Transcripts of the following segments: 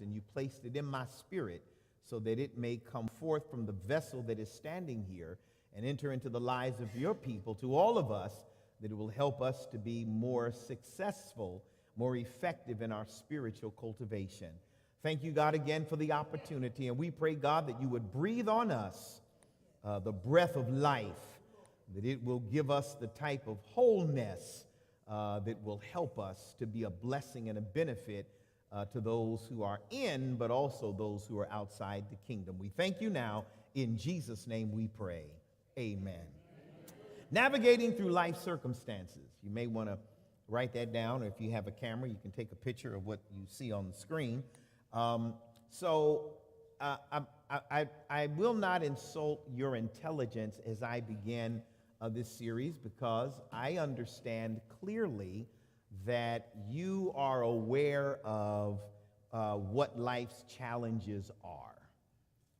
and you placed it in my spirit so that it may come forth from the vessel that is standing here and enter into the lives of your people, to all of us, that it will help us to be more successful, more effective in our spiritual cultivation. Thank you, God, again for the opportunity, and we pray, God, that you would breathe on us the breath of life, that it will give us the type of wholeness that will help us to be a blessing and a benefit to those who are in, but also those who are outside the kingdom. We thank you now. In Jesus' name we pray. Amen. Navigating through life circumstances. You may want to write that down, or if you have a camera, you can take a picture of what you see on the screen. I will not insult your intelligence as I begin this series, because I understand clearly that you are aware of what life's challenges are.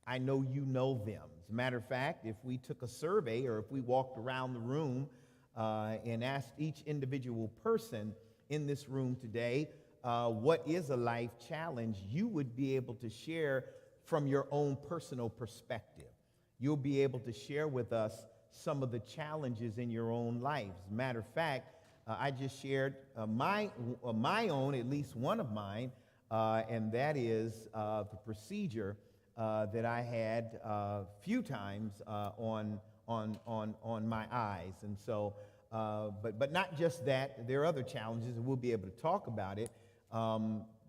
I know you know them. As a matter of fact, if we took a survey or if we walked around the room and asked each individual person in this room today, what is a life challenge, you would be able to share from your own personal perspective. You'll be able to share with us some of the challenges in your own life. As a matter of fact, I just shared my own, at least one of mine, and that is the procedure that I had a few times on my eyes. And so, but not just that, there are other challenges, and we'll be able to talk about it.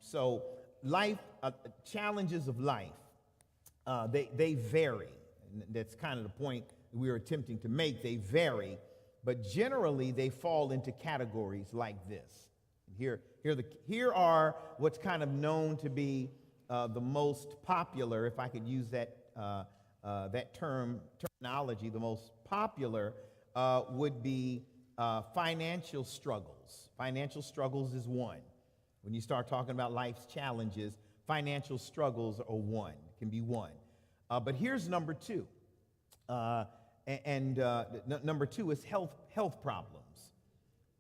So life, challenges of life, they vary. And that's kind of the point we are attempting to make. They vary, but generally they fall into categories like this. Here are what's kind of known to be the most popular, if I could use that terminology, the most popular would be financial struggles. Financial struggles is one. When you start talking about life's challenges, financial struggles are one, can be one. But here's number two. Number two is health problems.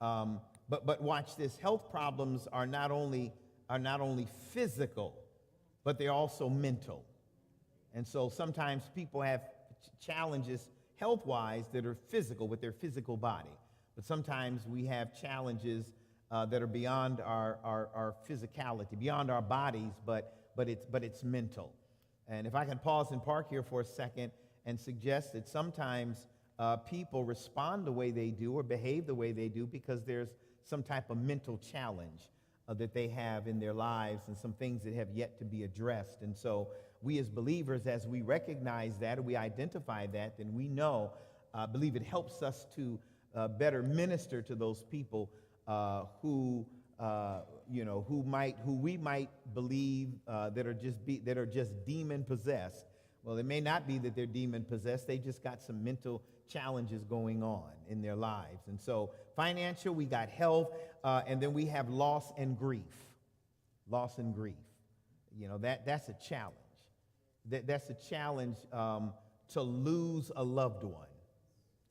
But watch this. Health problems are not only physical, but they're also mental. And so sometimes people have challenges health-wise that are physical with their physical body. But sometimes we have challenges that are beyond our physicality, beyond our bodies, but it's mental. And if I can pause and park here for a second and suggest that sometimes people respond the way they do or behave the way they do because there's some type of mental challenge that they have in their lives and some things that have yet to be addressed. And so we as believers, as we recognize that or we identify that, then we know, believe it helps us to better minister to those people who we might believe that are just demon possessed. Well, it may not be that they're demon possessed. They just got some mental challenges going on in their lives. And so financial, we got health, and then we have loss and grief. Loss and grief. You know, that's a challenge. That's a challenge. To lose a loved one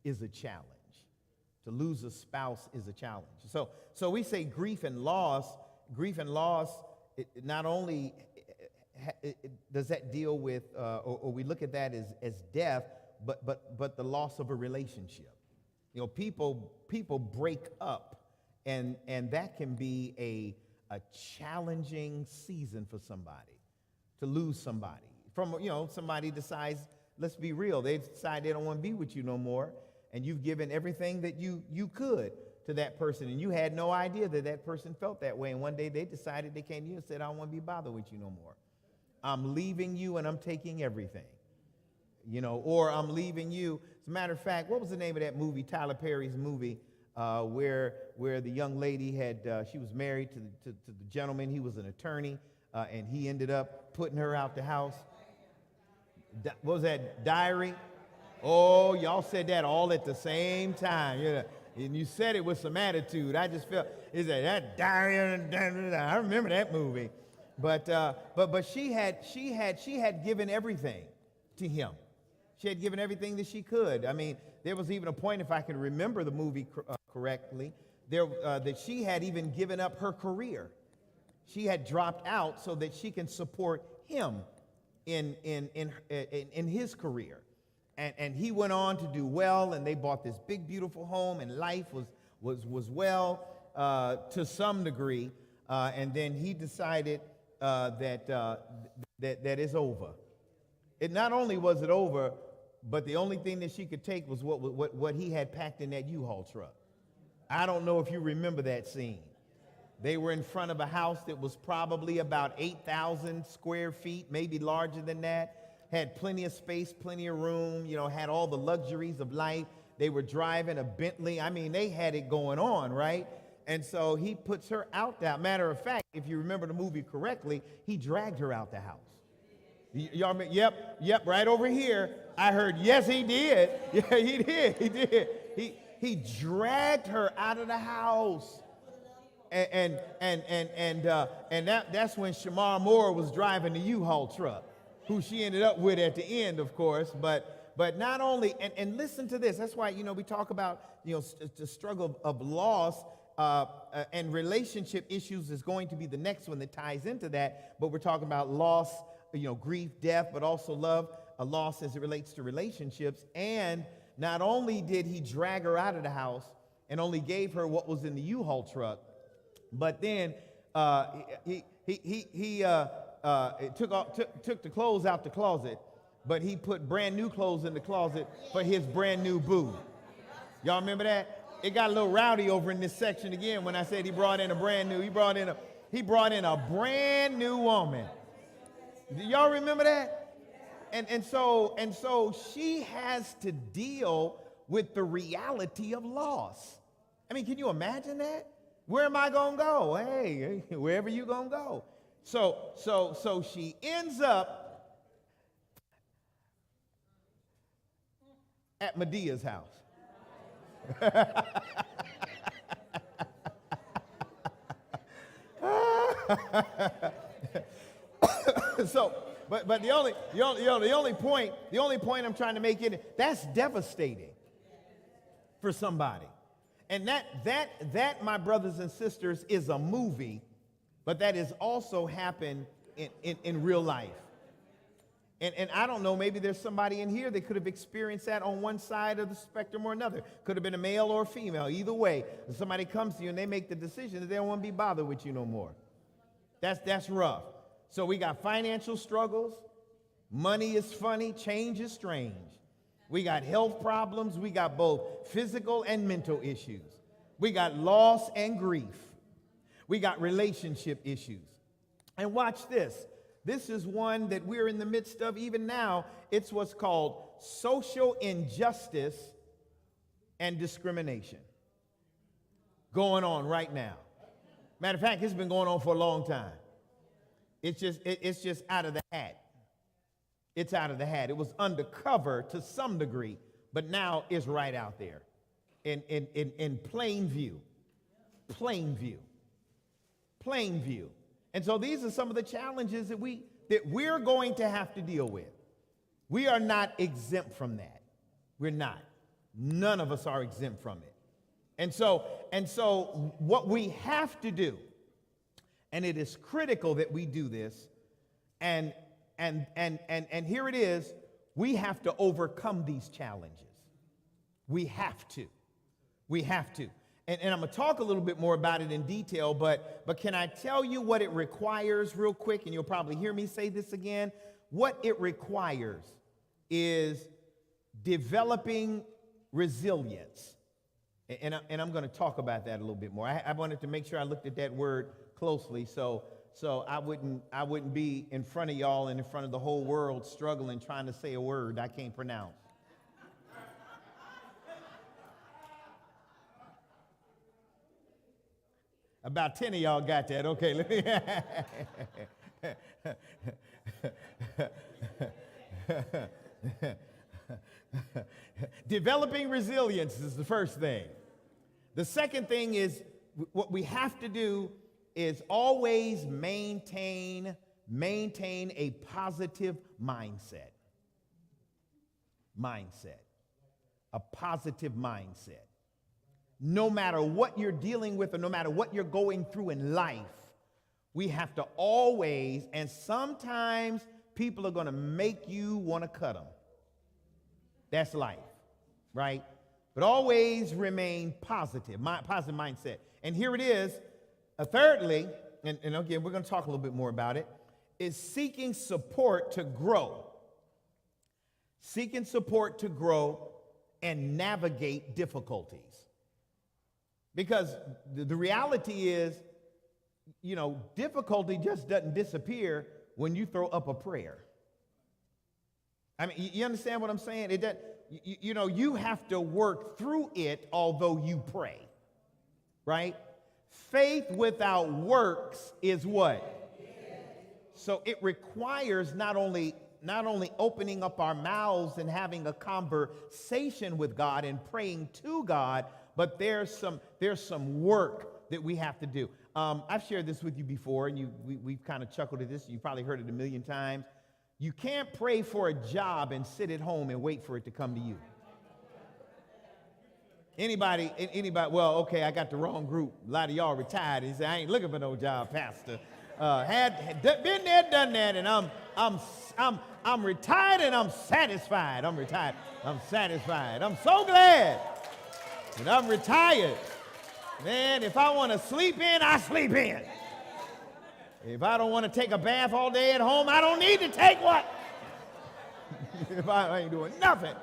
is a challenge. To lose a spouse is a challenge. So we say grief and loss. Grief and loss, it not only does that deal with, or we look at that as death, but the loss of a relationship. You know, people break up, and that can be a challenging season for somebody, to lose somebody. Somebody decides, let's be real, they decide they don't want to be with you no more, and you've given everything that you could to that person, and you had no idea that person felt that way, and one day they decided, they came to you and said, I don't want to be bothered with you no more. I'm leaving you and I'm taking everything. Or I'm leaving you. As a matter of fact, what was the name of that movie, Tyler Perry's movie, where the young lady she was married to the gentleman, he was an attorney, and he ended up putting her out the house. What was that, Diary? Oh, y'all said that all at the same time. And you said it with some attitude. I just felt, is that Diary? I remember that movie. But she had given everything to him. She had given everything that she could. I mean, there was even a point, if I can remember the movie correctly, that she had even given up her career. She had dropped out so that she can support him in his career. And he went on to do well, and they bought this big, beautiful home, and life was well to some degree. And then he decided that it's over. It not only was it over, but the only thing that she could take was what he had packed in that U-Haul truck. I don't know if you remember that scene. They were in front of a house that was probably about 8,000 square feet, maybe larger than that. Had plenty of space, plenty of room, had all the luxuries of life. They were driving a Bentley. I mean, they had it going on, right? And so he puts her out there. Matter of fact, if you remember the movie correctly, he dragged her out the house. Y'all, yep, right over here. I heard, yes, he did. Yeah, he did. He dragged her out of the house. And that's when Shamar Moore was driving the U-Haul truck, who she ended up with at the end, of course. But not only, and listen to this. That's why, we talk about, the struggle of loss and relationship issues is going to be the next one that ties into that. But we're talking about loss, grief, death, but also love, a loss as it relates to relationships. And not only did he drag her out of the house and only gave her what was in the U-Haul truck, but then he took the clothes out the closet, but he put brand new clothes in the closet for his brand new boo. Y'all remember that? It got a little rowdy over in this section again when I said he brought in a brand new woman. Do y'all remember that? And so she has to deal with the reality of loss. I mean, can you imagine that? Where am I going to go? Hey, wherever you going to go. So she ends up at Medea's house. But the only point I'm trying to make it, that's devastating for somebody. And that, my brothers and sisters, is a movie, but that has also happened in real life. And I don't know, maybe there's somebody in here that could have experienced that on one side of the spectrum or another. Could have been a male or a female. Either way, if somebody comes to you and they make the decision that they don't want to be bothered with you no more. That's rough. So we got financial struggles. Money is funny. Change is strange. We got health problems. We got both physical and mental issues. We got loss and grief. We got relationship issues. And watch this. This is one that we're in the midst of even now. It's what's called social injustice and discrimination going on right now. Matter of fact, it's been going on for a long time. It's just out of the hat. It's out of the hat. It was undercover to some degree, but now it's right out there in plain view. Plain view. Plain view. And so these are some of the challenges that we're going to have to deal with. We are not exempt from that. We're not. None of us are exempt from it. And so what we have to do, and it is critical that we do this, and here it is, we have to overcome these challenges. We have to. We have to. And I'm going to talk a little bit more about it in detail, but can I tell you what it requires real quick? And you'll probably hear me say this again. What it requires is developing resilience. And I'm going to talk about that a little bit more. I wanted to make sure I looked at that word closely so I wouldn't be in front of y'all and in front of the whole world struggling trying to say a word I can't pronounce. About 10 of y'all got that. Okay, let me. Developing resilience is the first thing. The second thing is what we have to do is always maintain a positive mindset. A positive mindset. No matter what you're dealing with or no matter what you're going through in life, We have to always, and sometimes people are going to make you want to cut them. That's life, right? But always remain positive, positive mindset. And here it is. Thirdly, and again, we're going to talk a little bit more about it, is seeking support to grow. Seeking support to grow and navigate difficulties. Because the reality is, difficulty just doesn't disappear when you throw up a prayer. I mean, you understand what I'm saying? You have to work through it, although you pray, right? Faith without works is what? So it requires not only opening up our mouths and having a conversation with God and praying to God, but there's some work that we have to do. I've shared this with you before, and we've kind of chuckled at this. You probably heard it a million times. You can't pray for a job and sit at home and wait for it to come to you. Anybody, well, okay, I got the wrong group. A lot of y'all retired. He said, I ain't looking for no job, Pastor. Had been there, done that, and I'm retired and I'm satisfied. I'm retired. I'm satisfied. I'm so glad that I'm retired. Man, if I want to sleep in, I sleep in. If I don't want to take a bath all day at home, I don't need to take one. If I ain't doing nothing.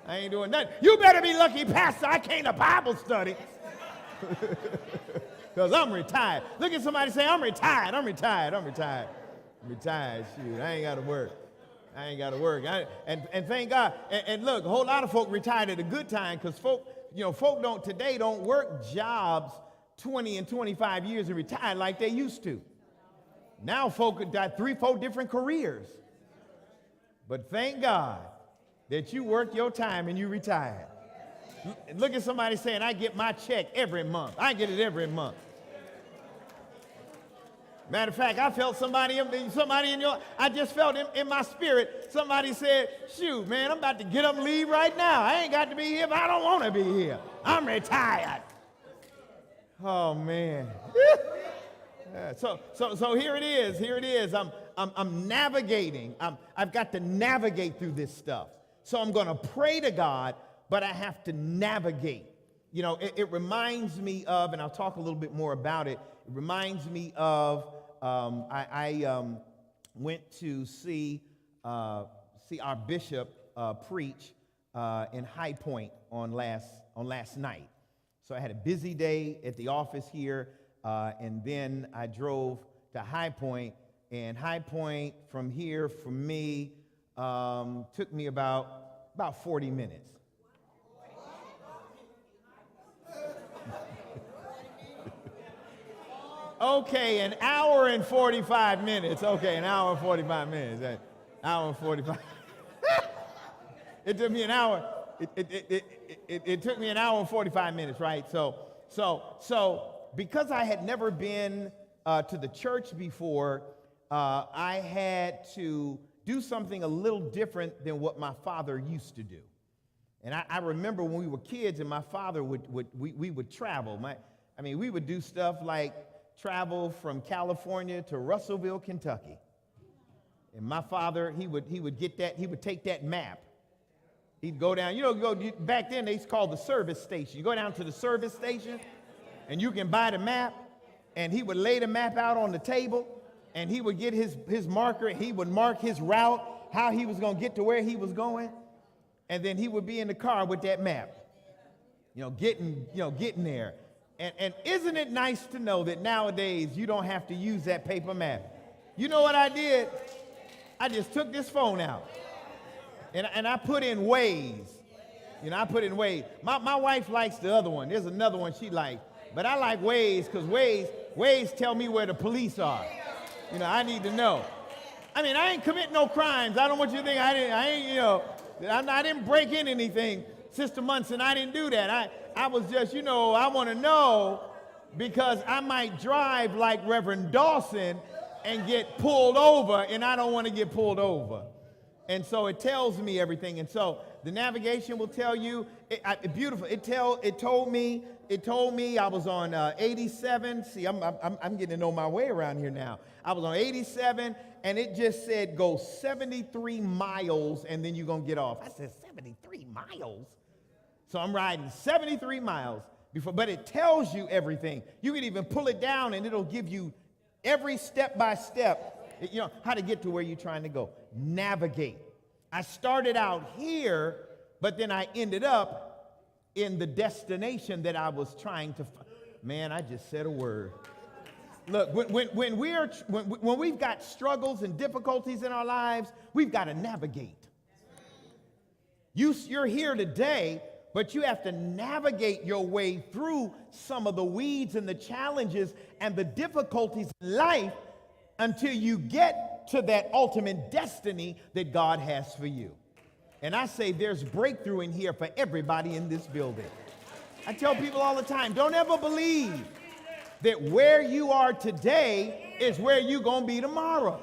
I ain't doing nothing. You better be lucky, Pastor, I came to Bible study. Because I'm retired. Look at somebody say, I'm retired. I'm retired. I'm retired. I'm retired. Shoot, I ain't got to work. I ain't got to work. And thank God. And look, a whole lot of folk retired at a good time because folk today don't work jobs 20 and 25 years and retire like they used to. Now folk got 3-4 different careers. But thank God that you work your time and you retired. Look at somebody saying, I get my check every month. I get it every month. Matter of fact, I felt I just felt in my spirit, somebody said, shoot, man, I'm about to get up and leave right now. I ain't got to be here if I don't want to be here. I'm retired. Oh, man. So here it is. Here it is. I'm navigating. I've got to navigate through this stuff. So I'm going to pray to God, but I have to navigate. It reminds me of, and I'll talk a little bit more about it. It reminds me of I went to see our bishop preach in High Point on last night. So I had a busy day at the office here. And then I drove to High Point, and High Point from here, from me, took me about 40 minutes. Okay, an hour and 45 minutes. Okay, an hour and 45 minutes. An hour and 45. It took me an hour. It took me an hour and 45 minutes, right? So because I had never been to the church before, I had to do something a little different than what my father used to do. And I remember when we were kids and my father we would travel. We would do stuff like travel from California to Russellville, Kentucky. And my father, he would take that map. He'd go down, back then they used to call the service station. You go down to the service station and you can buy the map, and he would lay the map out on the table, and he would get his marker, he would mark his route, how he was going to get to where he was going, and then he would be in the car with that map, getting there. And isn't it nice to know that nowadays you don't have to use that paper map? You know what I did? I just took this phone out, and I put in Waze. I put in Waze. My wife likes the other one. There's another one she likes. But I like Waze because Waze tell me where the police are. I need to know. I ain't committing no crimes. I don't want you to think I didn't break in anything, Sister Munson. I didn't do that. I was just, I want to know because I might drive like Reverend Dawson and get pulled over, and I don't want to get pulled over. And so it tells me everything. And so The navigation will tell you, beautiful. It told me I was on 87. See, I'm getting to know my way around here now. I was on 87, and it just said go 73 miles, and then you're going to get off. I said, 73 miles? So I'm riding 73 miles before, but it tells you everything. You can even pull it down, and it'll give you every step by step, how to get to where you're trying to go. Navigate. I started out here, but then I ended up in the destination that I was trying to find. Man, I just said a word. Look, when we've got struggles and difficulties in our lives, we've got to navigate. You're here today, but you have to navigate your way through some of the weeds and the challenges and the difficulties in life until you get to that ultimate destiny that God has for you. And I say there's breakthrough in here for everybody in this building. I tell people all the time, don't ever believe that where you are today is where you're going to be tomorrow.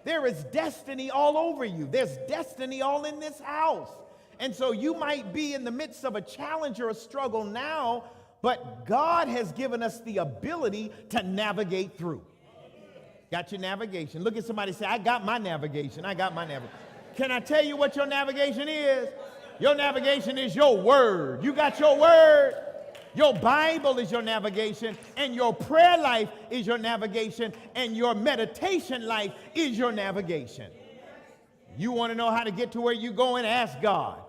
There is destiny all over you. There's destiny all in this house. And so you might be in the midst of a challenge or a struggle now, but God has given us the ability to navigate through. Got your navigation. Look at somebody and say, I got my navigation. I got my navigation. Can I tell you what your navigation is? Your navigation is your word. You got your word. Your Bible is your navigation, and your prayer life is your navigation, and your meditation life is your navigation. You want to know how to get to where you're going? Ask God.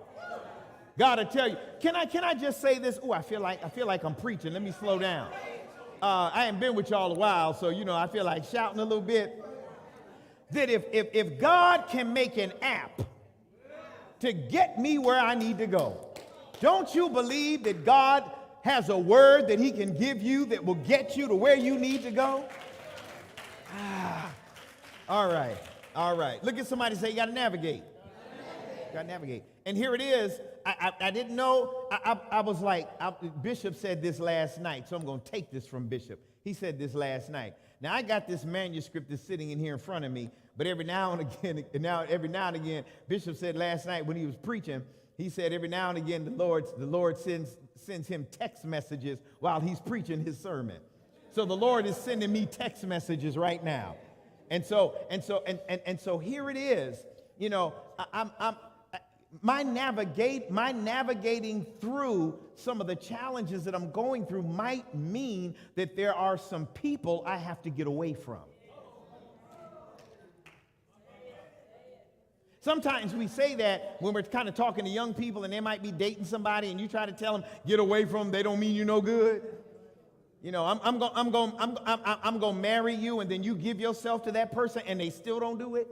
God will tell you. Can I just say this? Oh, I feel like I'm preaching. Let me slow down. I haven't been with y'all a while, so I feel like shouting a little bit. That if God can make an app to get me where I need to go, don't you believe that God has a word that he can give you that will get you to where you need to go? All right. Look at somebody say, you got to navigate. You got to navigate. And here it is. I didn't know. I was like, Bishop said this last night, so I'm going to take this from Bishop. He said this last night. Now, I got this manuscript that's sitting in here in front of me, but every now and again, Bishop said last night when he was preaching, he said every now and again the Lord sends him text messages while he's preaching his sermon. So the Lord is sending me text messages right now. And so here it is. My navigating through some of the challenges that I'm going through might mean that there are some people I have to get away from. Sometimes we say that when we're kind of talking to young people and they might be dating somebody and you try to tell them, get away from them, they don't mean you no good. I'm going to marry you, and then you give yourself to that person and they still don't do it.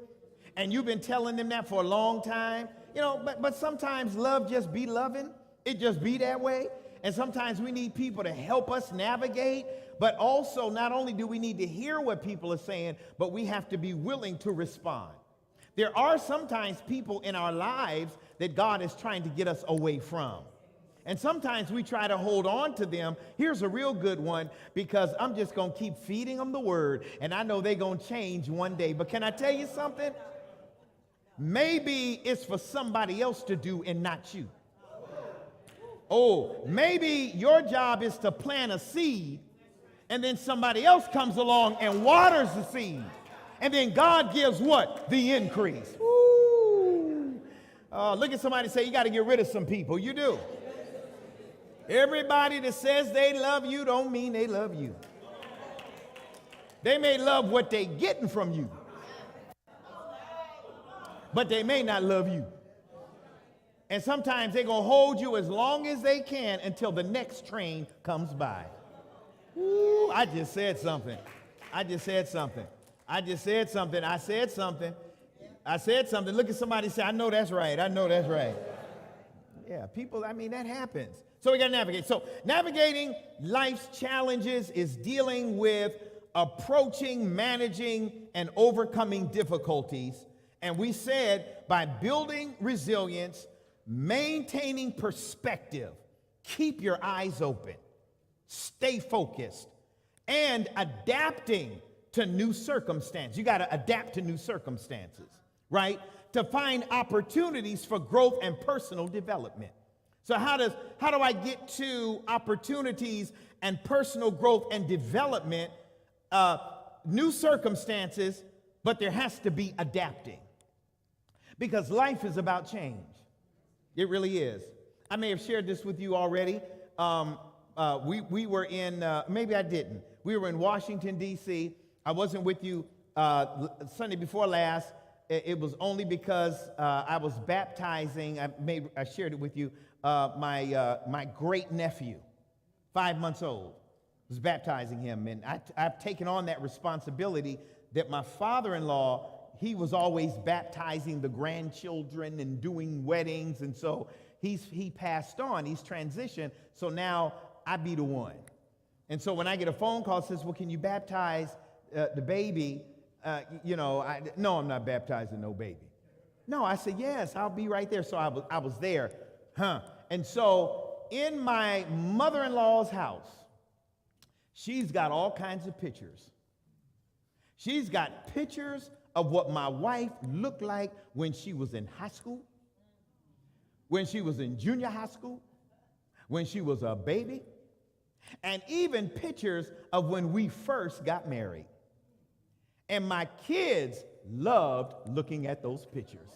And you've been telling them that for a long time. But sometimes love just be loving. It just be that way. And sometimes we need people to help us navigate. But also, not only do we need to hear what people are saying, but we have to be willing to respond. There are sometimes people in our lives that God is trying to get us away from. And sometimes we try to hold on to them. Here's a real good one, because I'm just going to keep feeding them the word, and I know they're going to change one day. But can I tell you something? Maybe it's for somebody else to do and not you. Oh, maybe your job is to plant a seed, and then somebody else comes along and waters the seed. And then God gives what? The increase. Woo. Look at somebody and say, you got to get rid of some people. You do. Everybody that says they love you don't mean they love you. They may love what they're getting from you, but they may not love you. And sometimes they're going to hold you as long as they can until the next train comes by. Ooh, I just said something. Look at somebody and say, I know that's right. Yeah, people, that happens. So we got to navigate. So navigating life's challenges is dealing with approaching, managing, and overcoming difficulties. And we said by building resilience, maintaining perspective, keep your eyes open, stay focused, and adapting to new circumstances. You got to adapt to new circumstances. right? To find opportunities for growth and personal development. So how do I get to opportunities and personal growth and development? New circumstances, but there has to be adapting. Because life is about change. It really is. I may have shared this with you already. We were in, maybe I didn't. We were in Washington, D.C. I wasn't with you Sunday before last. It was only because I was baptizing. I shared it with you. My great nephew, 5 months old, was baptizing him, and I've taken on that responsibility that my father-in-law, he was always baptizing the grandchildren and doing weddings, and so he passed on, he's transitioned, so now I be the one. And so when I get a phone call that says, well, can you baptize the baby? No, I'm not baptizing no baby. No, I said, yes, I'll be right there. So I was there. And so in my mother-in-law's house, she's got all kinds of pictures. She's got pictures of what my wife looked like when she was in high school, when she was in junior high school, when she was a baby, and even pictures of when we first got married. And my kids loved looking at those pictures.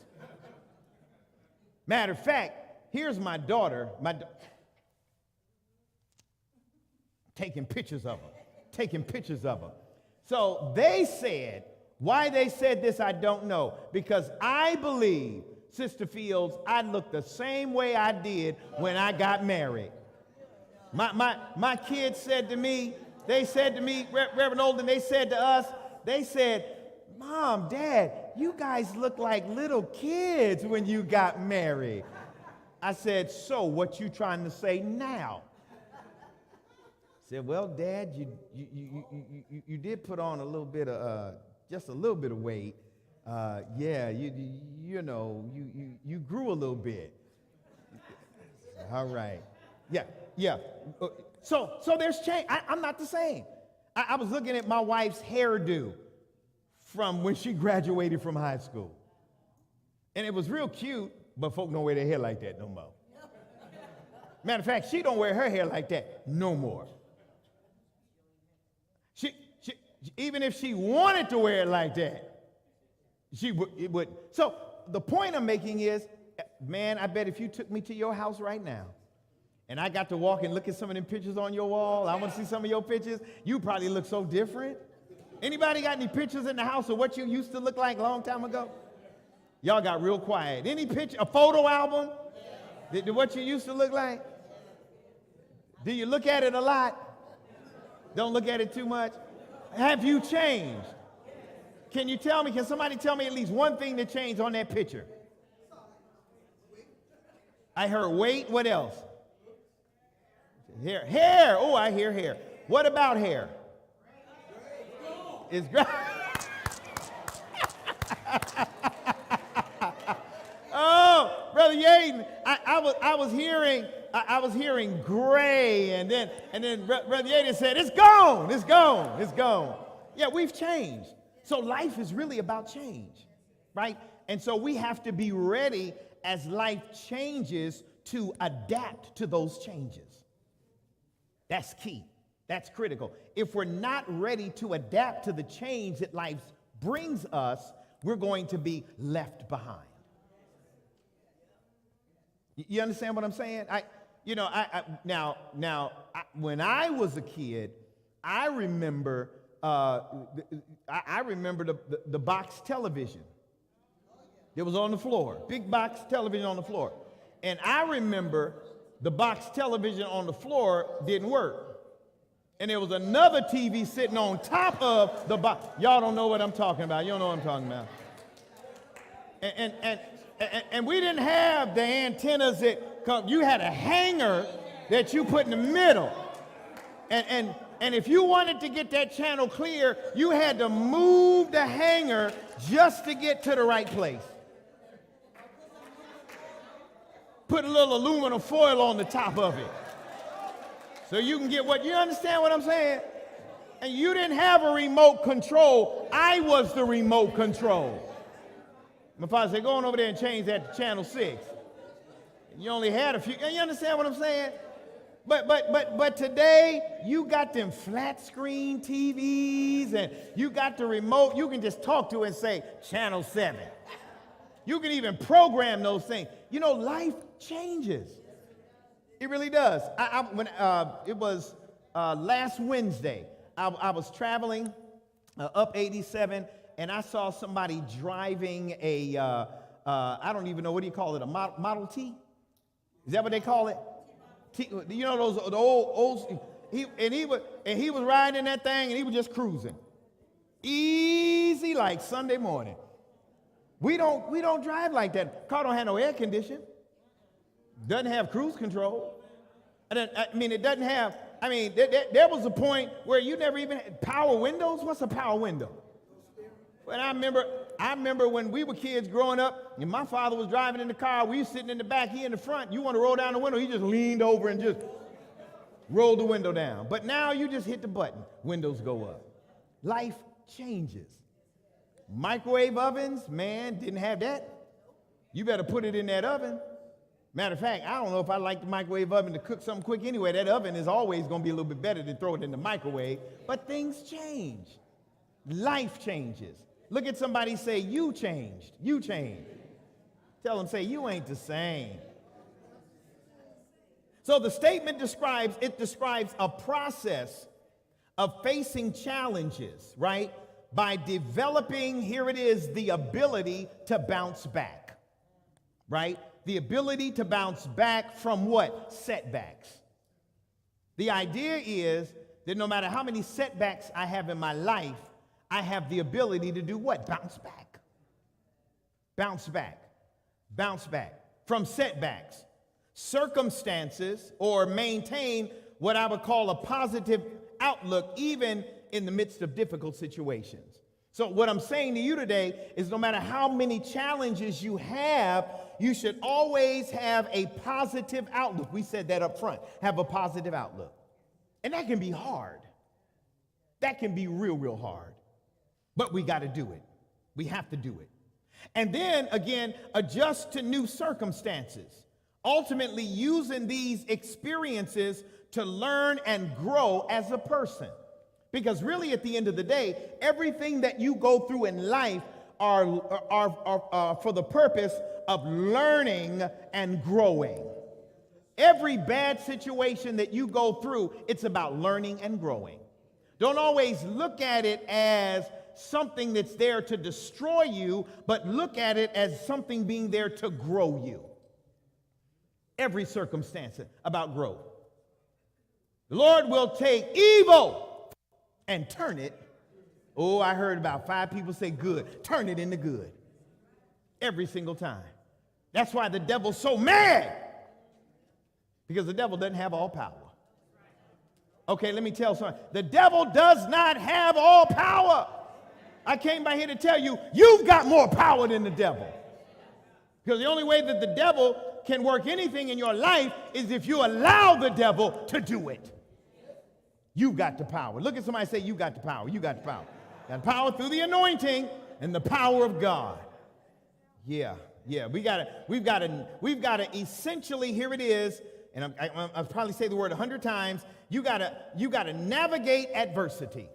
Matter of fact, here's my daughter, taking pictures of her. So they said, why they said this, I don't know, because I believe, Sister Fields, I look the same way I did when I got married. My kids said to me, Reverend Olden, they said to us, they said, Mom, Dad, you guys look like little kids when you got married. I said, so what you trying to say now? Said, well, Dad, you did put on a little bit of, just a little bit of weight. Yeah, you grew a little bit. All right. Yeah. So there's change. I'm not the same. I was looking at my wife's hairdo from when she graduated from high school. And it was real cute, but folk don't wear their hair like that no more. Matter of fact, she don't wear her hair like that no more. She even if she wanted to wear it like that, it would. So the point I'm making is, man, I bet if you took me to your house right now, and I got to walk and look at some of them pictures on your wall, I want to see some of your pictures, you probably look so different. Anybody got any pictures in the house of what you used to look like a long time ago? Y'all got real quiet. Any picture, a photo album? What you used to look like? Do you look at it a lot? Don't look at it too much? Have you changed? Can somebody tell me at least one thing that changed on that picture? I heard weight. What else? Hair. Oh, I hear hair. What about hair? It's great. Oh, Brother Yaden, I was hearing gray, and then Brother Yaden said, it's gone. Yeah, we've changed. So life is really about change, right? And so we have to be ready as life changes to adapt to those changes. That's key. That's critical. If we're not ready to adapt to the change that life brings us, we're going to be left behind. You understand what I'm saying? When I was a kid, I remember the box television. It was on the floor, big box television on the floor. And I remember the box television on the floor didn't work. And there was another TV sitting on top of the box. Y'all don't know what I'm talking about. You don't know what I'm talking about. And we didn't have the antennas that come. You had a hanger that you put in the middle. And if you wanted to get that channel clear, you had to move the hanger just to get to the right place. Put a little aluminum foil on the top of it so you can get what, you understand what I'm saying? And you didn't have a remote control. I was the remote control. My father said, go on over there and change that to channel 6. You only had a few. You understand what I'm saying? But today, you got them flat screen TVs and you got the remote. You can just talk to it and say, channel 7. You can even program those things. You know, life changes. It really does. It was last Wednesday, I was traveling up 87, and I saw somebody driving a, I don't even know, what do you call it, a Model T? Is that what they call it? You know those the old he was riding in that thing, and he was just cruising. Easy like Sunday morning. We don't drive like that. Car don't have no air condition. Doesn't have cruise control. It doesn't have, there was a point where you never even had power windows. What's a power window? But I remember when we were kids growing up, and my father was driving in the car, we were sitting in the back, he in the front. You want to roll down the window, he just leaned over and just rolled the window down. But now you just hit the button, windows go up. Life changes. Microwave ovens, man, didn't have that. You better put it in that oven. Matter of fact, I don't know if I like the microwave oven to cook something quick anyway. That oven is always going to be a little bit better than throw it in the microwave. But things change. Life changes. Look at somebody, say, you changed. You changed. Tell them, say, you ain't the same. So the statement describes a process of facing challenges, right? By developing, here it is, the ability to bounce back, right? The ability to bounce back from what? Setbacks. The idea is that no matter how many setbacks I have in my life, I have the ability to do what? Bounce back. Bounce back. Bounce back from setbacks, circumstances, or maintain what I would call a positive outlook even in the midst of difficult situations. So what I'm saying to you today is no matter how many challenges you have, you should always have a positive outlook. We said that up front. Have a positive outlook. And that can be hard. That can be real, real hard. But we got to do it. We have to do it. And then, again, adjust to new circumstances. Ultimately, using these experiences to learn and grow as a person. Because really, at the end of the day, everything that you go through in life are for the purpose of learning and growing. Every bad situation that you go through, it's about learning and growing. Don't always look at it as something that's there to destroy you, but look at it as something being there to grow you. Every circumstance about growth. The Lord will take evil and turn it. Oh, I heard about 5 people say good. Turn it into good. Every single time. That's why the devil's so mad. Because the devil doesn't have all power. Okay, let me tell someone. The devil does not have all power. I came by here to tell you, you've got more power than the devil. Because the only way that the devil can work anything in your life is if you allow the devil to do it. You got the power. Look at somebody and say, you got the power. You got the power. Got power through the anointing and the power of God. Yeah. We've got to essentially, here it is, and I'll probably say the word 100 times. You got to navigate adversity.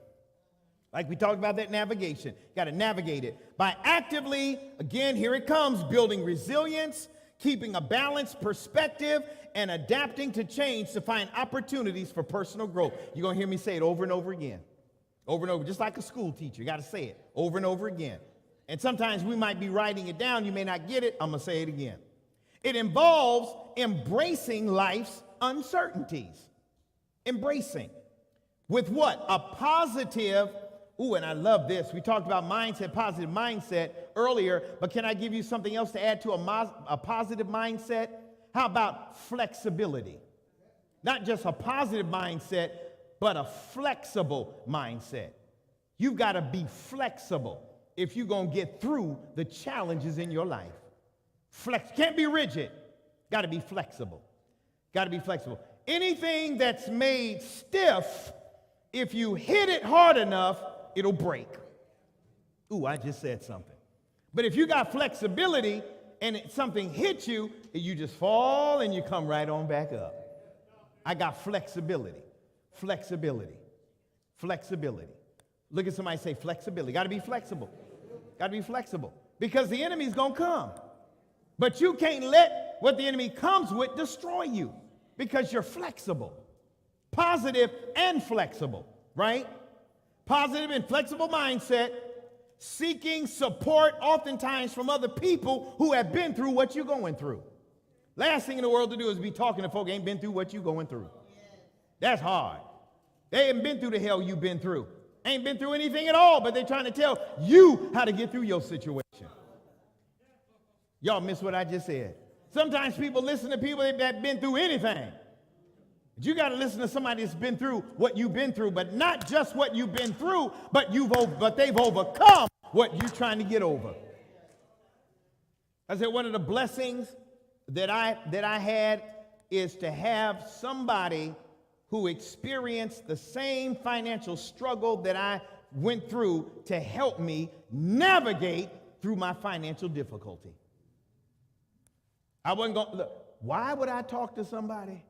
Like we talked about that navigation. You got to navigate it by actively, again, here it comes, building resilience, keeping a balanced perspective, and adapting to change to find opportunities for personal growth. You're going to hear me say it over and over again. Over and over, just like a school teacher. You got to say it over and over again. And sometimes we might be writing it down. You may not get it. I'm going to say it again. It involves embracing life's uncertainties. Embracing. With what? A positive, and I love this. We talked about mindset, positive mindset earlier, but can I give you something else to add to a positive mindset? How about flexibility? Not just a positive mindset, but a flexible mindset. You've got to be flexible if you're going to get through the challenges in your life. Can't be rigid. Got to be flexible. Got to be flexible. Anything that's made stiff, if you hit it hard enough, it'll break. I just said something. But if you got flexibility and something hits you, you just fall and you come right on back up. I got flexibility, flexibility, flexibility. Look at somebody, say flexibility. Got to be flexible. Got to be flexible because the enemy's going to come. But you can't let what the enemy comes with destroy you because you're flexible. Positive and flexible, right? Positive and flexible mindset, seeking support oftentimes from other people who have been through what you're going through. Last thing in the world to do is be talking to folk who ain't been through what you're going through. That's hard. They haven't been through the hell you've been through. Ain't been through anything at all, but they're trying to tell you how to get through your situation. Y'all miss what I just said. Sometimes people listen to people that have been through anything. But you got to listen to somebody that's been through what you've been through, but not just what you've been through, but they've overcome what you're trying to get over. I said one of the blessings that I had is to have somebody who experienced the same financial struggle that I went through to help me navigate through my financial difficulty. I wasn't going to look. Why would I talk to somebody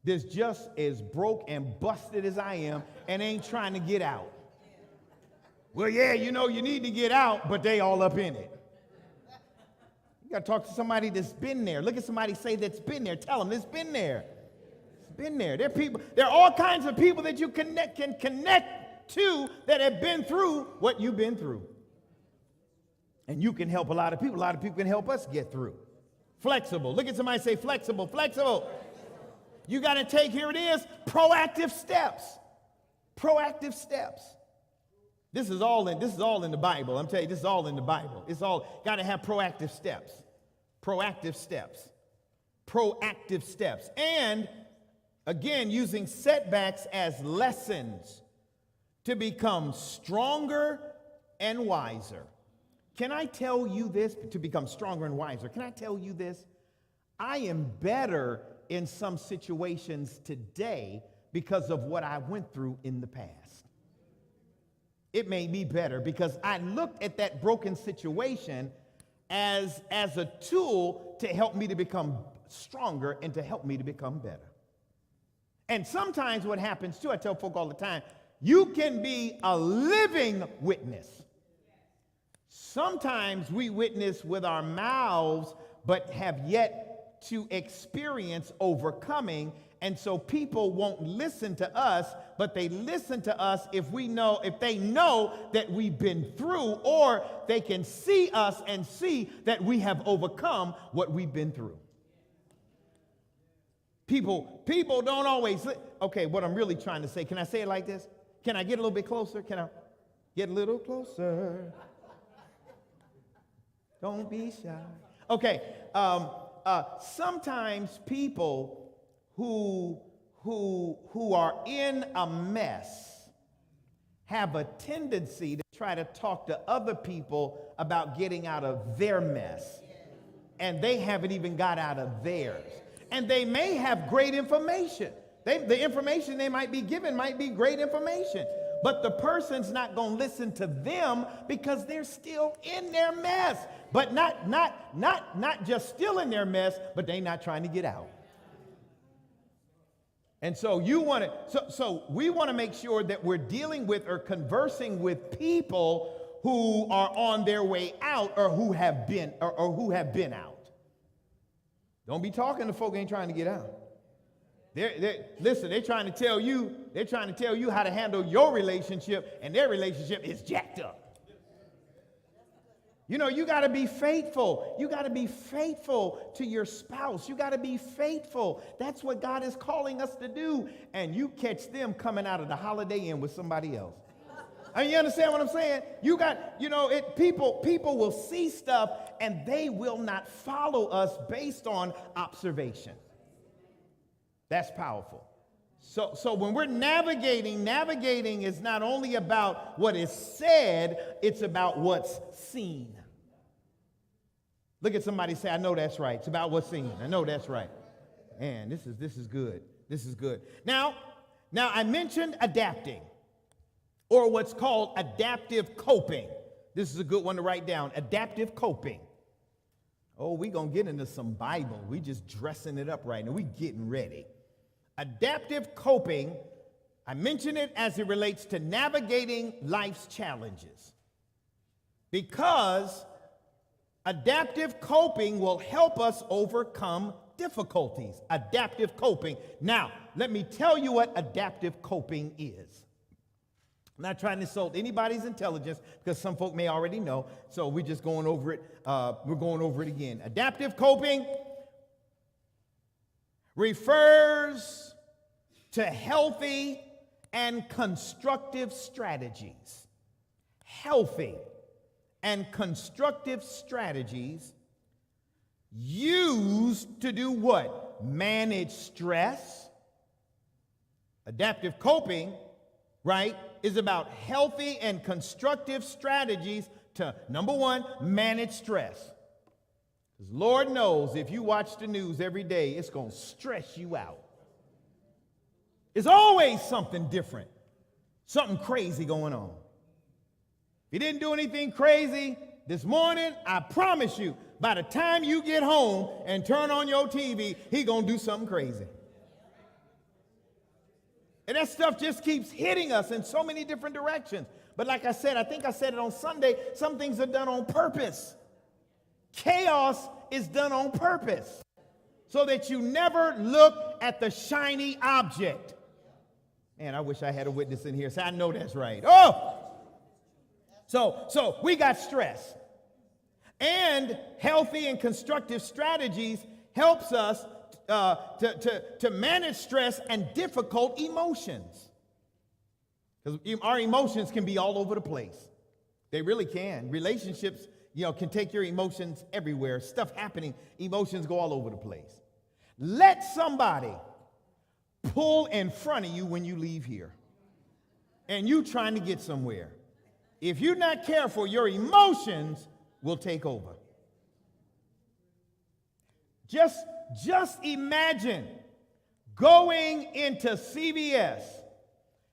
that's just as broke and busted as I am and ain't trying to get out? Well, yeah, you know, you need to get out, but they all up in it. You got to talk to somebody that's been there. Look at somebody say that's been there. Tell them it's been there. It's been there. There are all kinds of people that you can connect to that have been through what you've been through. And you can help a lot of people. A lot of people can help us get through. Flexible. Look at somebody say flexible, flexible. You got to take, here it is, proactive steps. Proactive steps. This is all in the Bible. I'm telling you, this is all in the Bible. It's all got to have proactive steps. Proactive steps. Proactive steps. And again, using setbacks as lessons to become stronger and wiser. Can I tell you this? To become stronger and wiser. Can I tell you this? I am better in some situations today because of what I went through in the past. It made me better because I looked at that broken situation as a tool to help me to become stronger and to help me to become better. And sometimes what happens too, I tell folk all the time, you can be a living witness. Sometimes we witness with our mouths, but have yet to experience overcoming. And so people won't listen to us, but they listen to us if they know that we've been through, or they can see us and see that we have overcome what we've been through. People don't always, okay, what I'm really trying to say, can I say it like this? Can I get a little bit closer? Can I get a little closer? Don't be shy. Okay, sometimes people who are in a mess have a tendency to try to talk to other people about getting out of their mess. And they haven't even got out of theirs. And they may have great information. The information they might be given might be great information. But the person's not going to listen to them because they're still in their mess. But not just still in their mess, but they're not trying to get out. And so we want to make sure that we're dealing with or conversing with people who are on their way out or who have been out. Don't be talking to folk who ain't trying to get out. Listen, they're trying to tell you how to handle your relationship, and their relationship is jacked up. You know, you got to be faithful. You got to be faithful to your spouse. You got to be faithful. That's what God is calling us to do. And you catch them coming out of the Holiday Inn with somebody else. I mean, you understand what I'm saying? People will see stuff and they will not follow us based on observation. That's powerful. So when we're navigating is not only about what is said, it's about what's seen. Look at somebody say, I know that's right. It's about what's seen. I know that's right. Man, this is good. This is good. Now I mentioned adapting, or what's called adaptive coping. This is a good one to write down. Adaptive coping. Oh, we're going to get into some Bible. We just dressing it up right now. We getting ready. Adaptive coping, I mention it as it relates to navigating life's challenges. Because adaptive coping will help us overcome difficulties. Adaptive coping. Now, let me tell you what adaptive coping is. I'm not trying to insult anybody's intelligence because some folk may already know. So we're just going over it. We're going over it again. Adaptive coping refers to healthy and constructive strategies. Healthy and constructive strategies used to do what? Manage stress. Adaptive coping, right, is about healthy and constructive strategies to, number one, manage stress. Because Lord knows if you watch the news every day, it's going to stress you out. There's always something different, something crazy going on. If you didn't do anything crazy this morning, I promise you, by the time you get home and turn on your TV, he's going to do something crazy. And that stuff just keeps hitting us in so many different directions. But like I said, I think I said it on Sunday, some things are done on purpose. Chaos is done on purpose so that you never look at the shiny object. Man, I wish I had a witness in here. So I know that's right. Oh! So we got stress. And healthy and constructive strategies helps us to manage stress and difficult emotions. Because our emotions can be all over the place. They really can. Relationships, can take your emotions everywhere. Stuff happening, emotions go all over the place. Let somebody pull in front of you when you leave here. And you trying to get somewhere. If you're not careful, your emotions will take over. Just imagine going into CVS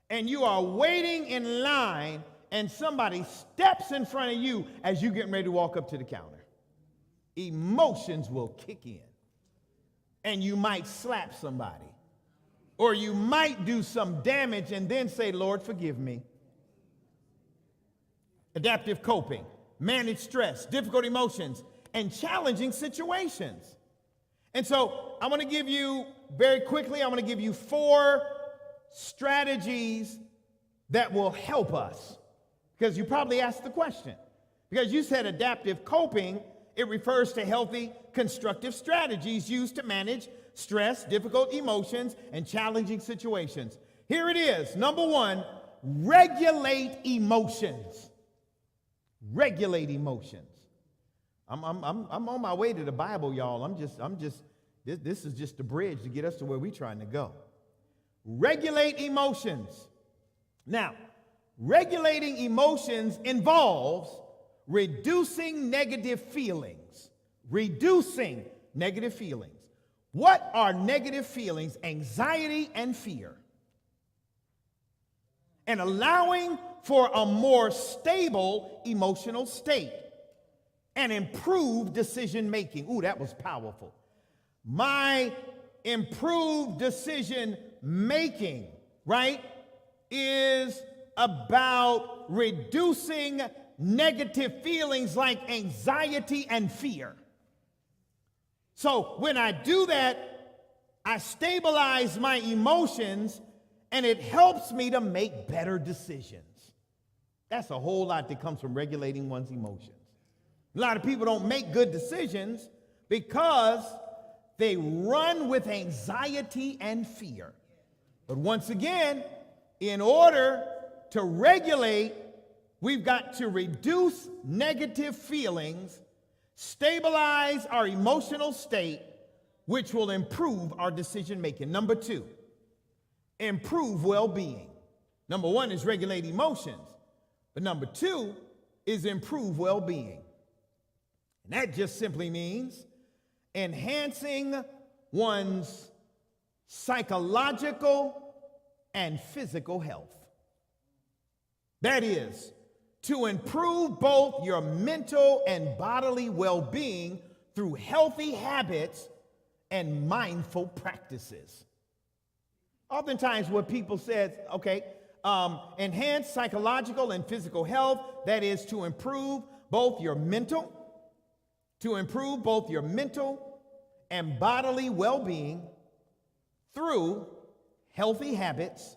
and you are waiting in line and somebody steps in front of you as you're getting ready to walk up to the counter. Emotions will kick in. And you might slap somebody. Or you might do some damage and then say, Lord, forgive me. Adaptive coping, manage stress, difficult emotions, and challenging situations. And so I want to give you, very quickly, I want to give you 4 strategies that will help us. Because you probably asked the question. Because you said adaptive coping, it refers to healthy, constructive strategies used to manage stress, difficult emotions, and challenging situations. Here it is. Number 1, regulate emotions. Regulate emotions. I'm on my way to the Bible, y'all. This is just the bridge to get us to where we're trying to go. Regulate emotions. Now, regulating emotions involves reducing negative feelings. Reducing negative feelings. What are negative feelings? Anxiety and fear. And allowing for a more stable emotional state and improved decision making. Ooh, that was powerful. My improved decision making, right, is about reducing negative feelings like anxiety and fear. So when I do that, I stabilize my emotions and it helps me to make better decisions. That's a whole lot that comes from regulating one's emotions. A lot of people don't make good decisions because they run with anxiety and fear. But once again, in order to regulate, we've got to reduce negative feelings, stabilize our emotional state, which will improve our decision making. Number 2, improve well-being. Number 1 is regulate emotions. But number 2 is improve well-being. And that just simply means enhancing one's psychological and physical health. That is, to improve both your mental and bodily well-being through healthy habits and mindful practices. Oftentimes what people say, okay, enhance psychological and physical health, that is to improve both your mental and bodily well-being through healthy habits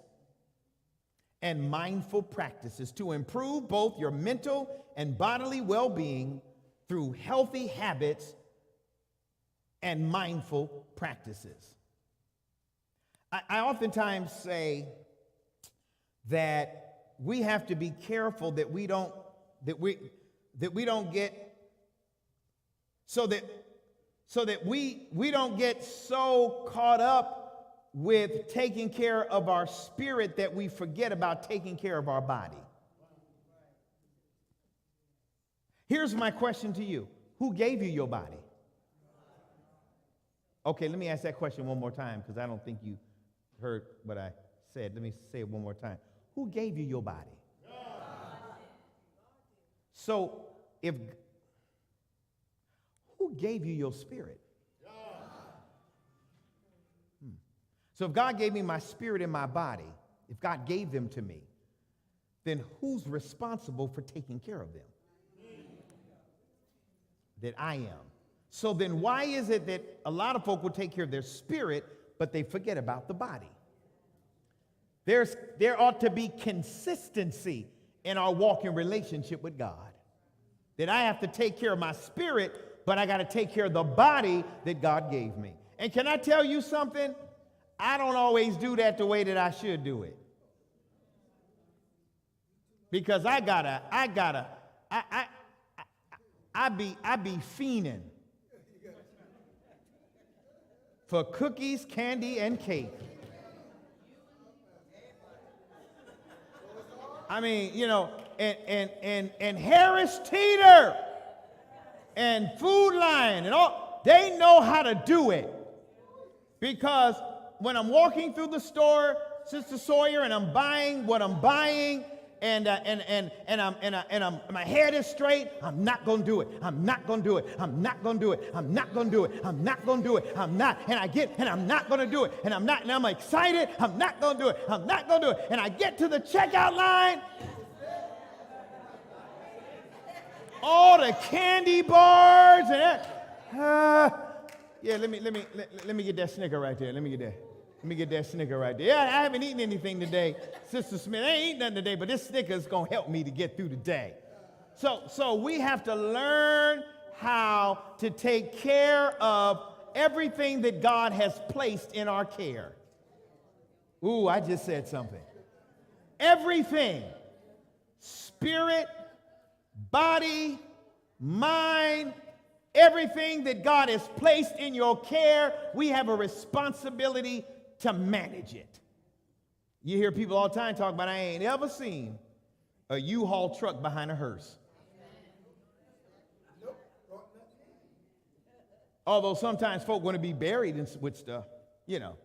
and mindful practices. To improve both your mental and bodily well-being through healthy habits and mindful practices. I oftentimes say that we have to be careful that we don't get so that we don't get so caught up with taking care of our spirit that we forget about taking care of our body. Here's my question to you. Who gave you your body? Okay, let me ask that question one more time because I don't think you heard what I said. Let me say it one more time. Who gave you your body? So who gave you your spirit? So if God gave me my spirit and my body, if God gave them to me, then who's responsible for taking care of them? That I am. So then why is it that a lot of folk will take care of their spirit, but they forget about the body? There ought to be consistency in our walk in relationship with God. That I have to take care of my spirit, but I got to take care of the body that God gave me. And can I tell you something? I don't always do that the way that I should do it. Because I be fiending for cookies, candy, and cake. I mean, you know, and Harris Teeter and Food Lion and all, they know how to do it. Because when I'm walking through the store, Sister Sawyer, and I'm buying what I'm buying, and my head is straight, I'm not going to do it. I'm not going to do it. I'm not going to do it. I'm not going to do it. I'm not going to do it. I'm not. And I'm not going to do it. And I'm not. And I'm excited. I'm not going to do it. I'm not going to do it. And I get to the checkout line. All the candy bars and that. Yeah, let me get that Snicker right there. Let me get that Snicker right there. Yeah, I haven't eaten anything today. Sister Smith, I ain't eating nothing today, but this Snicker is going to help me to get through the day. So we have to learn how to take care of everything that God has placed in our care. Ooh, I just said something. Everything. Spirit, body, mind, everything that God has placed in your care, we have a responsibility to manage it. You hear people all the time talk about, I ain't ever seen a U-Haul truck behind a hearse. Although sometimes folk want to be buried with stuff, you know.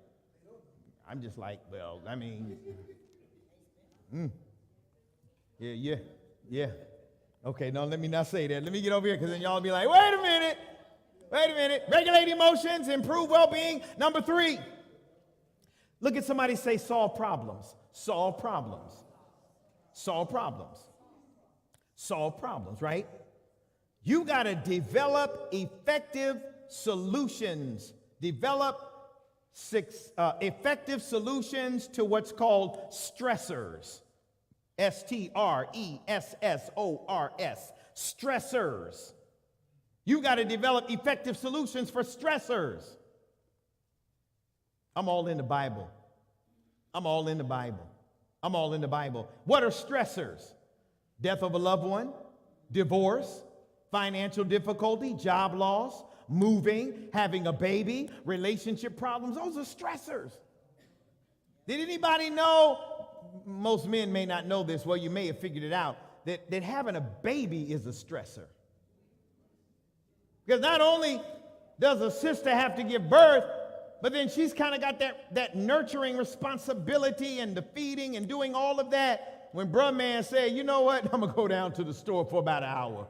I'm just like, well, I mean, yeah. Okay, no, let me not say that. Let me get over here because then y'all will be like, wait a minute. Regulate emotions, improve well-being. Number 3. Look at somebody say solve problems. Solve problems. Solve problems. Solve problems, right? You got to develop effective solutions. Develop effective solutions to what's called stressors. S-T-R-E-S-S-O-R-S. Stressors. You got to develop effective solutions for stressors. I'm all in the Bible. I'm all in the Bible. What are stressors? Death of a loved one, divorce, financial difficulty, job loss, moving, having a baby, relationship problems. Those are stressors. Did anybody know? Most men may not know this. Well, you may have figured it out. That having a baby is a stressor. Because not only does a sister have to give birth, but then she's kind of got that nurturing responsibility and the feeding and doing all of that. when bruh man said, you know what, I'm going to go down to the store for about an hour.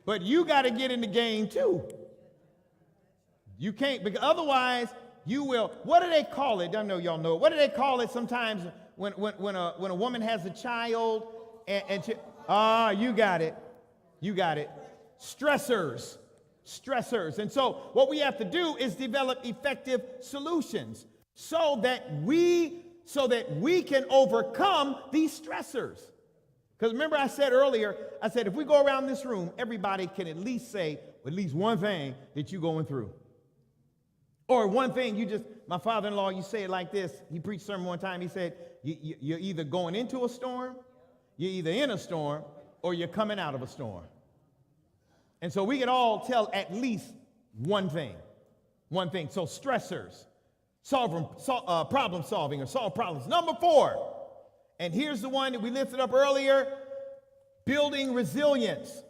But you got to get in the game too. You can't, because otherwise you will, what do they call it? I know y'all know. What do they call it sometimes when a woman has a child and you got it. You got it. Stressors. And so what we have to do is develop effective solutions so that we can overcome these stressors. Because remember I said earlier, if we go around this room, everybody can at least say at least one thing that you're going through. Or one thing my father-in-law, you say it like this. He preached a sermon one time. He said, you're either going into a storm, you're either in a storm, or you're coming out of a storm. And so we can all tell at least one thing. So stressors, problem solving or solve problems. Number 4, and here's the one that we lifted up earlier, building resilience.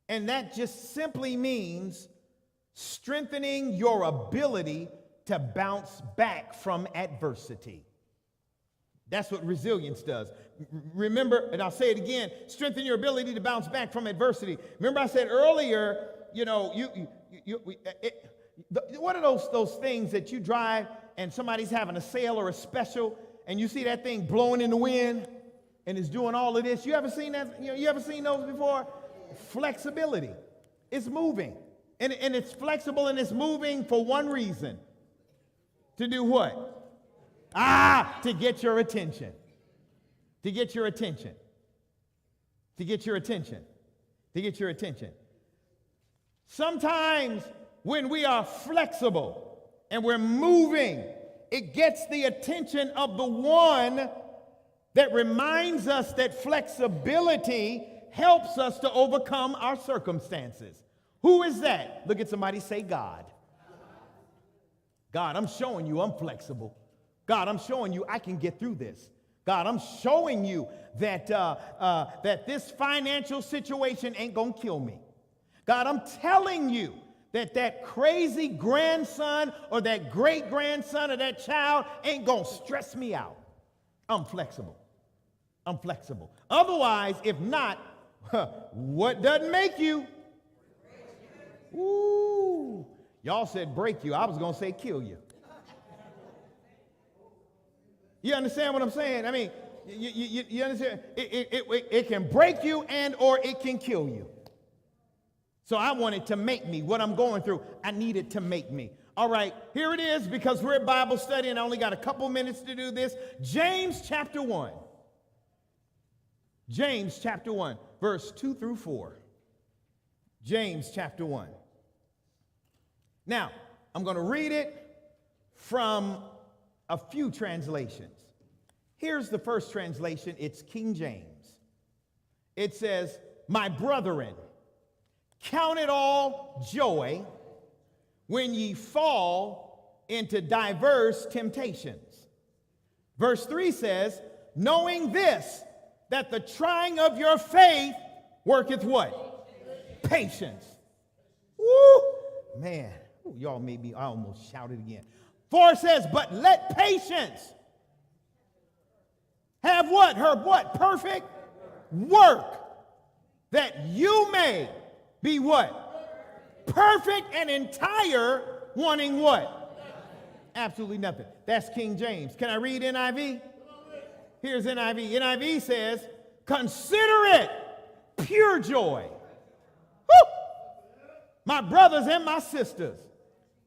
And that just simply means strengthening your ability to bounce back from adversity. That's what resilience does. Remember, and I'll say it again, strengthen your ability to bounce back from adversity. Remember I said earlier, what are those things that you drive and somebody's having a sale or a special and you see that thing blowing in the wind and it's doing all of this? You ever seen that? You ever seen those before? Flexibility. It's moving. And it's flexible and it's moving for one reason. To do what? To get your attention. To get your attention. To get your attention. To get your attention. Sometimes when we are flexible and we're moving, it gets the attention of the one that reminds us that flexibility helps us to overcome our circumstances. Who is that? Look at somebody, say God. God, I'm showing you I'm flexible. God, I'm showing you I can get through this. God, I'm showing you that this financial situation ain't going to kill me. God, I'm telling you that crazy grandson or that great-grandson or that child ain't going to stress me out. I'm flexible. I'm flexible. Otherwise, if not, what doesn't make you? Ooh, y'all said break you. I was going to say kill you. You understand what I'm saying? I mean, you understand? It can break you and or it can kill you. So I want it to make me. What I'm going through, I need it to make me. All right, here it is, because we're at Bible study and I only got a couple minutes to do this. James chapter 1. James chapter 1, verse 2 through 4. James chapter 1. Now, I'm going to read it from a few translations. Here's the first translation. It's King James. It says, "My brethren, count it all joy when ye fall into diverse temptations." Verse 3 says, "Knowing this, that the trying of your faith worketh" what? Patience. Woo! Man, y'all made me, I almost shouted again. 4 says, "But let patience have" what? Her what? Perfect work, that you may be what? Perfect and entire, wanting what? Absolutely nothing. That's King James. Can I read NIV? Here's NIV. NIV says, "Consider it pure joy, woo, my brothers and my sisters,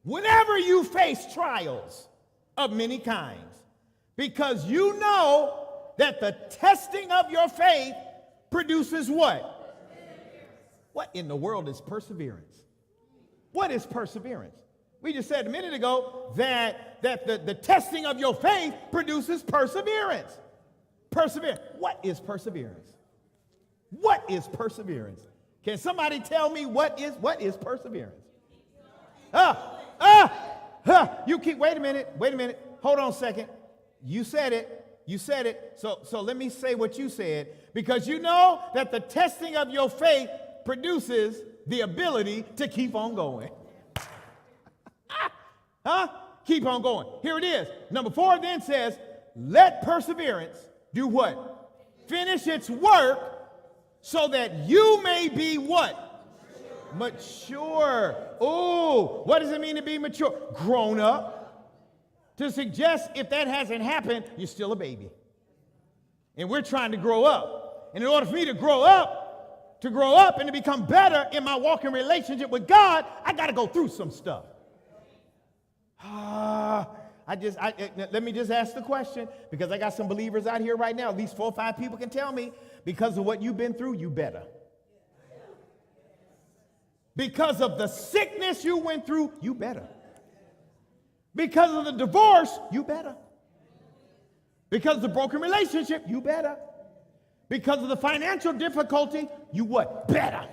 whenever you face trials of many kinds, because you know that the testing of your faith produces" what? What in the world is perseverance? What is perseverance? We just said a minute ago that the testing of your faith produces perseverance. Perseverance. What is perseverance? What is perseverance? Can somebody tell me what is perseverance? You keep, wait a minute. Hold on a second. You said it. So let me say what you said, because you know that the testing of your faith produces the ability to keep on going. Keep on going. Here it is. Number 4 then says, let perseverance do what? Finish its work so that you may be what? Mature. Oh, what does it mean to be mature? Grown up. To suggest if that hasn't happened, you're still a baby. And we're trying to grow up. And in order for me to grow up and to become better in my walking relationship with God, I got to go through some stuff. Let me just ask the question, because I got some believers out here right now. At least 4 or 5 people can tell me, because of what you've been through, you better. Because of the sickness you went through, you better. Because of the divorce, you better. Because of the broken relationship, you better. Because of the financial difficulty, you what? Better.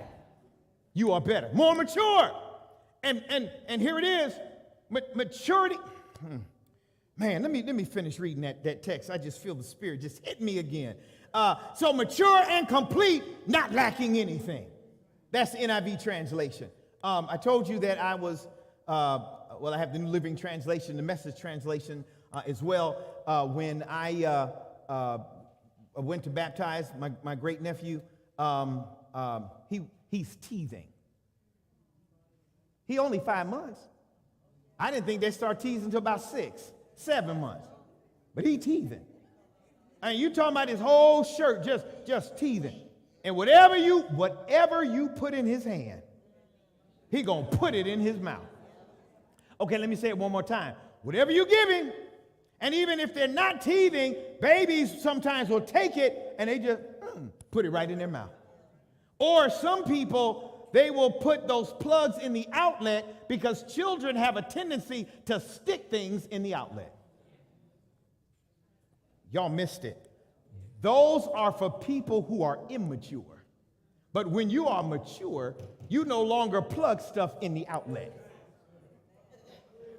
You are better. More mature. And here it is. Maturity. Man, let me finish reading that text. I just feel the Spirit just hit me again. So mature and complete, not lacking anything. That's the NIV translation. I told you that I was, I have the New Living Translation, the Message translation as well. When I went to baptize my great nephew, he's teething. He only 5 months. I didn't think they start teasing until about 6, 7 months. But he teething. I mean, you talking about his whole shirt just teething. And whatever you put in his hand, he gonna put it in his mouth. Okay, let me say it one more time. Whatever you give him, and even if they're not teething, babies sometimes will take it and they just put it right in their mouth. Or some people, they will put those plugs in the outlet because children have a tendency to stick things in the outlet. Y'all missed it. Those are for people who are immature. But when you are mature, you no longer plug stuff in the outlet.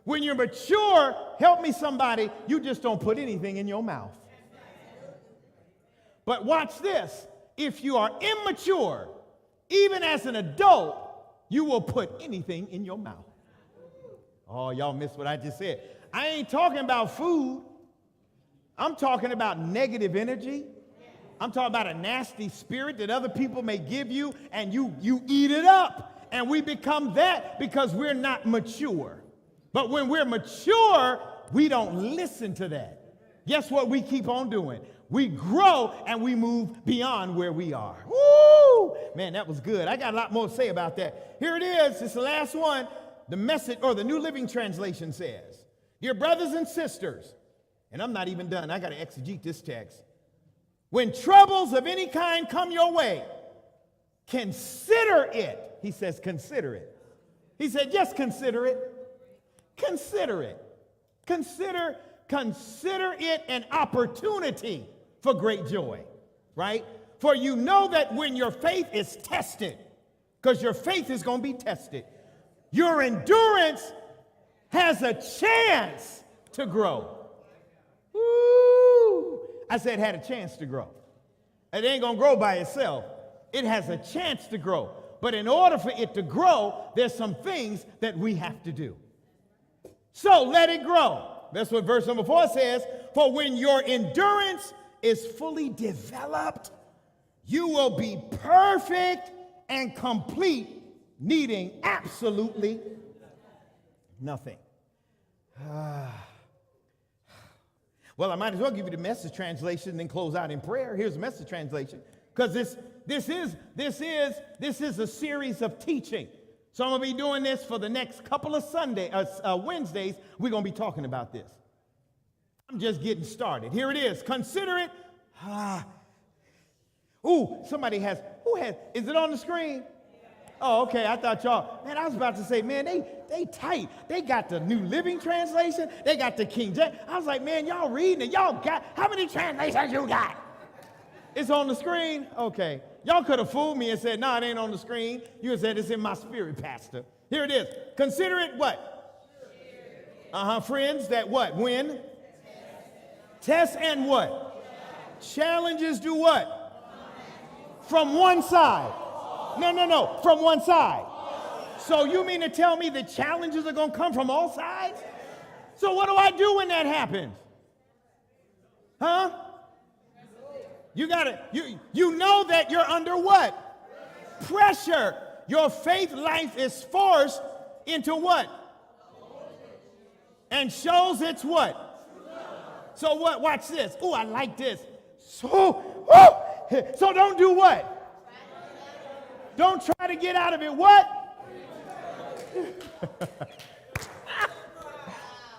When you're mature, help me somebody, you just don't put anything in your mouth. But watch this. If you are immature, even as an adult, you will put anything in your mouth. Oh, y'all missed what I just said. I ain't talking about food. I'm talking about negative energy. I'm talking about a nasty spirit that other people may give you, and you eat it up. And we become that because we're not mature. But when we're mature, we don't listen to that. Guess what we keep on doing? We grow and we move beyond where we are. Woo! Man, that was good. I got a lot more to say about that. Here it is. It's the last one. The Message, or the New Living Translation says, "Dear brothers and sisters," and I'm not even done. I got to exegete this text. "When troubles of any kind come your way, consider it." He says, consider it. He said, just consider it. Consider it. Consider it an opportunity for great joy, right? For you know that when your faith is tested, because your faith is going to be tested, your endurance has a chance to grow. Woo! I said had a chance to grow. It ain't going to grow by itself. It has a chance to grow. But in order for it to grow, there's some things that we have to do. So let it grow. That's what verse number 4 says. For when your endurance is fully developed, you will be perfect and complete, needing absolutely nothing. Well, I might as well give you the Message translation and then close out in prayer. Here's the Message translation, because this is a series of teaching. So I'm going to be doing this for the next couple of Wednesdays. We're going to be talking about this. I'm just getting started. Here it is. Consider it. Is it on the screen? Oh, okay. I thought y'all, man, I was about to say, man, they tight. They got the New Living Translation. They got the King James. I was like, man, y'all reading it. Y'all got, how many translations you got? It's on the screen? Okay. Y'all could have fooled me and said, no, it ain't on the screen. You would have said, it's in my spirit, Pastor. Here it is. Consider it what? Friends that what? Win? Test and what? Challenges do what? From one side. No. From one side. So you mean to tell me the challenges are going to come from all sides? So what do I do when that happens? Huh? You know that you're under what? Pressure. Your faith life is forced into what? And shows it's what? So what? Watch this. Oh, I like this. So don't do what? Don't try to get out of it. What?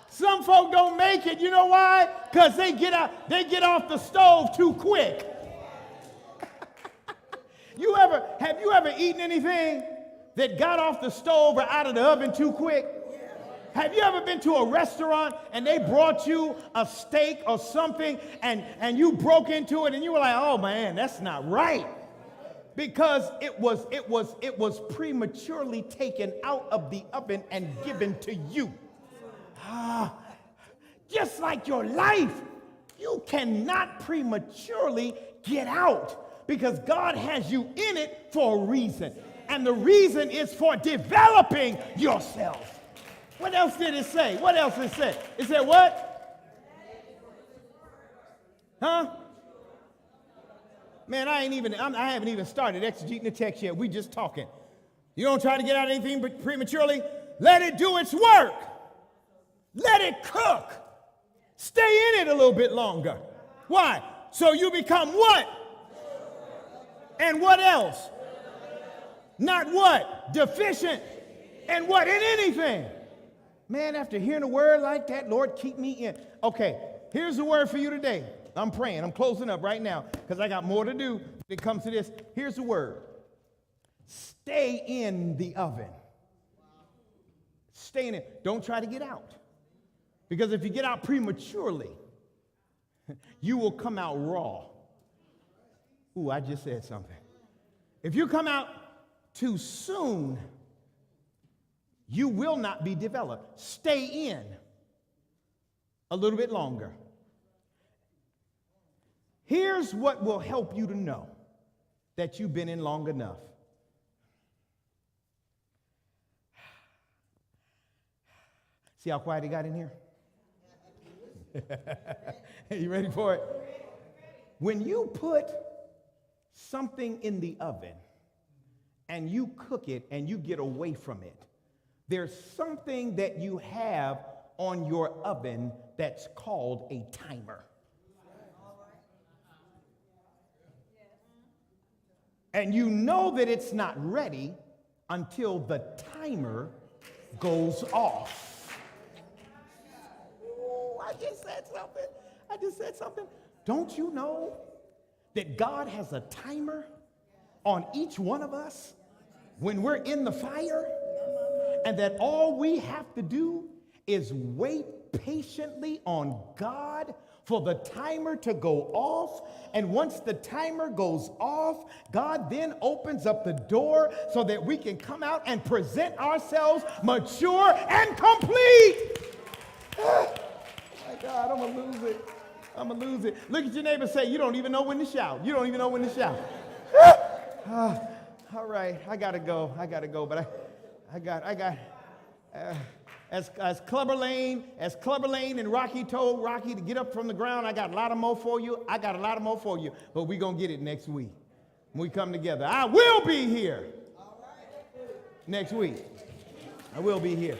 Some folk don't make it. You know why? Because they get off the stove too quick. Have you ever eaten anything that got off the stove or out of the oven too quick? Have you ever been to a restaurant and they brought you a steak or something and you broke into it and you were like, oh man, that's not right? Because it was prematurely taken out of the oven and given to you. Just like your life, you cannot prematurely get out because God has you in it for a reason. And the reason is for developing yourself. What else did it say? What else it said? It said what? Huh? Man, I haven't even started exegeting the text yet. We just talking. You don't try to get out anything prematurely. Let it do its work. Let it cook. Stay in it a little bit longer. Why? So you become what? And what else? Not what? Deficient. And what? In anything. Man, after hearing a word like that, Lord, keep me in. Okay, here's the word for you today. I'm praying. I'm closing up right now because I got more to do when it comes to this. Here's the word. Stay in the oven. Stay in it. Don't try to get out. Because if you get out prematurely, you will come out raw. Ooh, I just said something. If you come out too soon, you will not be developed. Stay in a little bit longer. Here's what will help you to know that you've been in long enough. See how quiet it got in here? You ready for it? When you put something in the oven and you cook it and you get away from it, there's something that you have on your oven that's called a timer. And you know that it's not ready until the timer goes off. Ooh, I just said something. Don't you know that God has a timer on each one of us when we're in the fire? And that all we have to do is wait patiently on God for the timer to go off. And once the timer goes off, God then opens up the door so that we can come out and present ourselves mature and complete. My God, I'm going to lose it. I'm going to lose it. Look at your neighbor and say, you don't even know when to shout. You don't even know when to shout. All right, I got to go. But as Clubber Lane and Rocky told Rocky to get up from the ground, I got a lot more for you. But we're going to get it next week when we come together. I will be here next week. I will be here.